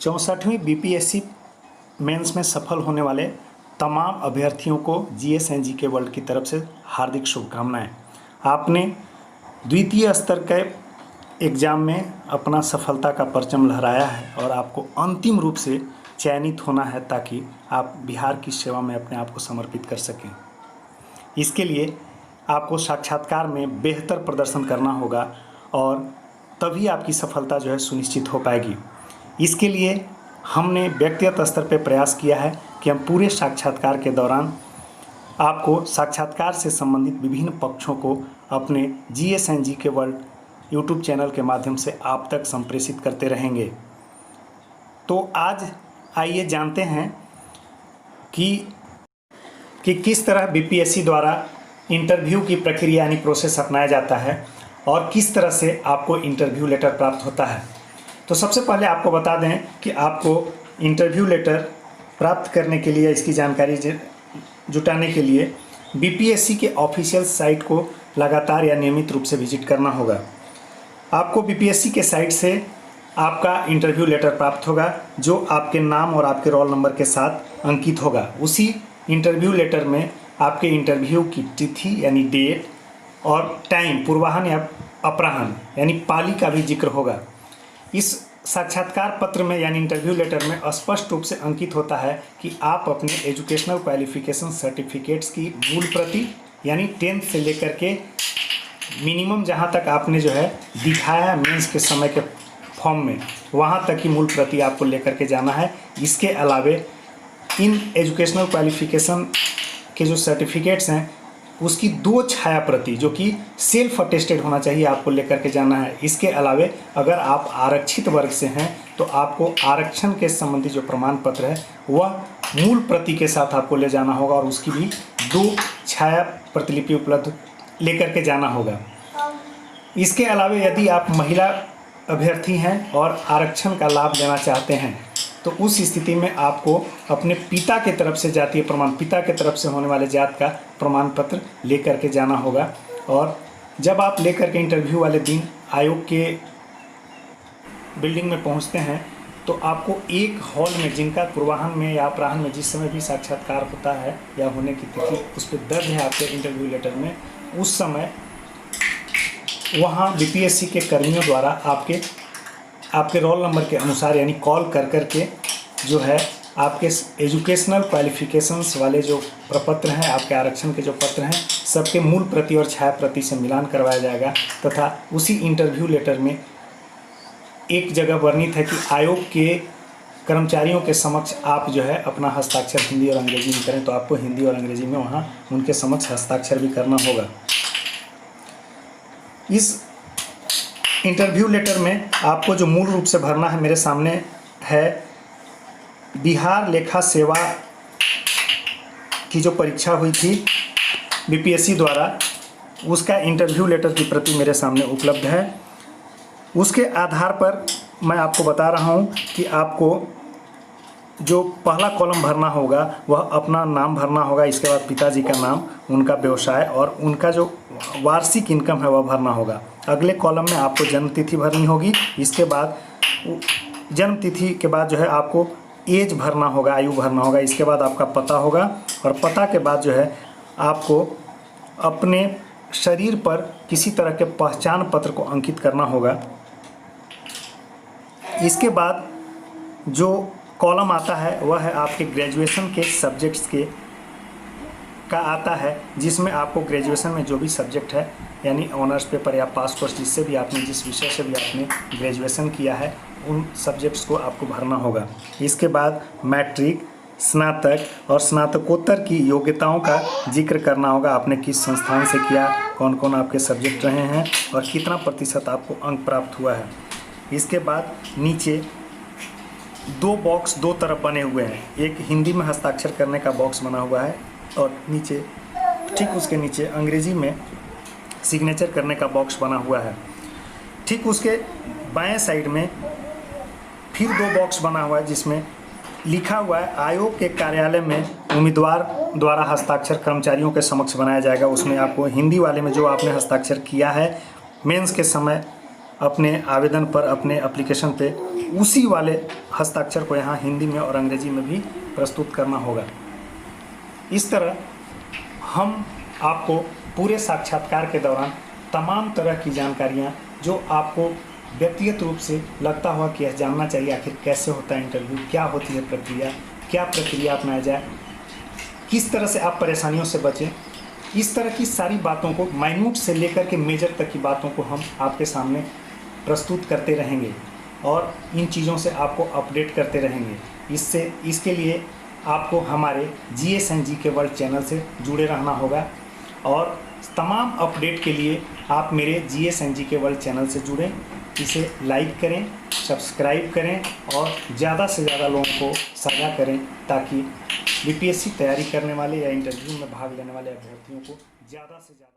64वीं BPSC mains में सफल होने वाले तमाम अभ्यर्थियों को GSNGK वर्ल्ड की तरफ से हार्दिक शुभकामनाएं। आपने द्वितीय स्तर के एग्ज़ाम में अपना सफलता का परचम लहराया है और आपको अंतिम रूप से चयनित होना है ताकि आप बिहार की सेवा में अपने आप को समर्पित कर सकें। इसके लिए आपको साक्षात्कार में बेहतर प्रदर्शन करना होगा और तभी आपकी सफलता जो है सुनिश्चित हो पाएगी। इसके लिए हमने व्यक्तिगत स्तर पर प्रयास किया है कि हम पूरे साक्षात्कार के दौरान आपको साक्षात्कार से संबंधित विभिन्न पक्षों को अपने GSNGK वर्ल्ड यूट्यूब चैनल के माध्यम से आप तक संप्रेषित करते रहेंगे। तो आज आइए जानते हैं कि किस तरह BPSC द्वारा इंटरव्यू की प्रक्रिया यानी प्रोसेस अपनाया जाता है और किस तरह से आपको इंटरव्यू लेटर प्राप्त होता है। तो सबसे पहले आपको बता दें कि आपको इंटरव्यू लेटर प्राप्त करने के लिए, इसकी जानकारी जुटाने के लिए BPSC के ऑफिशियल साइट को लगातार या नियमित रूप से विजिट करना होगा। आपको BPSC के साइट से आपका इंटरव्यू लेटर प्राप्त होगा जो आपके नाम और आपके रोल नंबर के साथ अंकित होगा। उसी इंटरव्यू लेटर में आपके इंटरव्यू की तिथि यानी डेट और टाइम, पूर्वाह्न या अपराह्न यानी पाली का भी जिक्र होगा। इस साक्षात्कार पत्र में यानी इंटरव्यू लेटर में स्पष्ट रूप से अंकित होता है कि आप अपने एजुकेशनल क्वालिफिकेशन सर्टिफिकेट्स की मूल प्रति यानी 10th से लेकर के मिनिमम जहां तक आपने जो है दिखाया मेंस के समय के फॉर्म में, वहां तक की मूल प्रति आपको लेकर के जाना है। इसके अलावे इन एजुकेशनल क्वालिफिकेशन के जो सर्टिफिकेट्स हैं उसकी 2 छाया प्रति जो कि सेल्फ अटेस्टेड होना चाहिए आपको लेकर के जाना है। इसके अलावे अगर आप आरक्षित वर्ग से हैं तो आपको आरक्षण के संबंधी जो प्रमाण पत्र है वह मूल प्रति के साथ आपको ले जाना होगा और उसकी भी 2 छाया प्रतिलिपि उपलब्ध लेकर के जाना होगा। इसके अलावे यदि आप महिला अभ्यर्थी हैं और आरक्षण का लाभ लेना चाहते हैं तो उस स्थिति में आपको अपने पिता के तरफ से जातीय प्रमाण, पिता के तरफ से होने वाले जात का प्रमाण पत्र लेकर के जाना होगा। और जब आप लेकर के इंटरव्यू वाले दिन आयोग के बिल्डिंग में पहुंचते हैं तो आपको एक हॉल में, जिनका पूर्वाह्न में या अपराह्न में जिस समय भी साक्षात्कार होता है या होने की तिथि उस पर दर्ज है आपके इंटरव्यू लेटर में, उस समय वहाँ BPSC के कर्मियों द्वारा आपके रोल नंबर के अनुसार यानी कॉल कर के जो है आपके एजुकेशनल क्वालिफिकेशंस वाले जो प्रपत्र हैं, आपके आरक्षण के जो पत्र हैं, सबके मूल प्रति और छाया प्रति से मिलान करवाया जाएगा। तथा उसी इंटरव्यू लेटर में एक जगह वर्णित है कि आयोग के कर्मचारियों के समक्ष आप जो है अपना हस्ताक्षर हिंदी और अंग्रेजी में करें, तो आपको हिंदी और अंग्रेजी में वहाँ उनके समक्ष हस्ताक्षर भी करना होगा। इस इंटरव्यू लेटर में आपको जो मूल रूप से भरना है, मेरे सामने है बिहार लेखा सेवा की जो परीक्षा हुई थी BPSC द्वारा, उसका इंटरव्यू लेटर की प्रति मेरे सामने उपलब्ध है। उसके आधार पर मैं आपको बता रहा हूं कि आपको जो पहला कॉलम भरना होगा वह अपना नाम भरना होगा, इसके बाद पिताजी का नाम, उनका व्यवसाय और उनका जो वार्षिक इनकम है वह भरना होगा। अगले कॉलम में आपको जन्म तिथि भरनी होगी। इसके बाद जन्म तिथि के बाद जो है आपको एज भरना होगा, आयु भरना होगा। इसके बाद आपका पता होगा और पता के बाद जो है आपको अपने शरीर पर किसी तरह के पहचान पत्र को अंकित करना होगा। इसके बाद जो कॉलम आता है वह है आपके ग्रेजुएशन के सब्जेक्ट्स का आता है, जिसमें आपको ग्रेजुएशन में जो भी सब्जेक्ट है यानी ऑनर्स पेपर या पास कोर्स जिससे भी आपने, जिस विषय से भी आपने ग्रेजुएशन किया है, उन सब्जेक्ट्स को आपको भरना होगा। इसके बाद मैट्रिक, स्नातक और स्नातकोत्तर की योग्यताओं का जिक्र करना होगा। आपने किस संस्थान से किया, कौन कौन आपके सब्जेक्ट रहे हैं और कितना प्रतिशत आपको अंक प्राप्त हुआ है। इसके बाद नीचे 2 बॉक्स 2 तरफ बने हुए हैं। एक हिंदी में हस्ताक्षर करने का बॉक्स बना हुआ है और नीचे, ठीक उसके नीचे अंग्रेजी में सिग्नेचर करने का बॉक्स बना हुआ है। ठीक उसके बाएं साइड में फिर 2 बॉक्स बना हुआ है जिसमें लिखा हुआ है आयोग के कार्यालय में उम्मीदवार द्वारा हस्ताक्षर कर्मचारियों के समक्ष बनाया जाएगा। उसमें आपको हिंदी वाले में जो आपने हस्ताक्षर किया है मेंस के समय अपने आवेदन पर, अपने एप्लीकेशन पे उसी वाले हस्ताक्षर को यहाँ हिंदी में और अंग्रेजी में भी प्रस्तुत करना होगा। इस तरह हम आपको पूरे साक्षात्कार के दौरान तमाम तरह की जानकारियाँ जो आपको व्यक्तिगत रूप से लगता हुआ कि यह जानना चाहिए आखिर कैसे होता है इंटरव्यू, क्या होती है प्रक्रिया, क्या प्रक्रिया अपनाया जाए, किस तरह से आप परेशानियों से बचें, इस तरह की सारी बातों को माइन्यूट से लेकर के मेजर तक की बातों को हम आपके सामने प्रस्तुत करते रहेंगे और इन चीज़ों से आपको अपडेट करते रहेंगे। इसके लिए आपको हमारे GS and GK world channel से जुड़े रहना होगा और तमाम अपडेट के लिए आप मेरे GS and GK world channel से जुड़ें, इसे लाइक करें, सब्सक्राइब करें और ज़्यादा से ज़्यादा लोगों को साझा करें ताकि BPSC तैयारी करने वाले या इंटरव्यू में भाग लेने वाले अभ्यर्थियों को ज़्यादा से ज़्यादा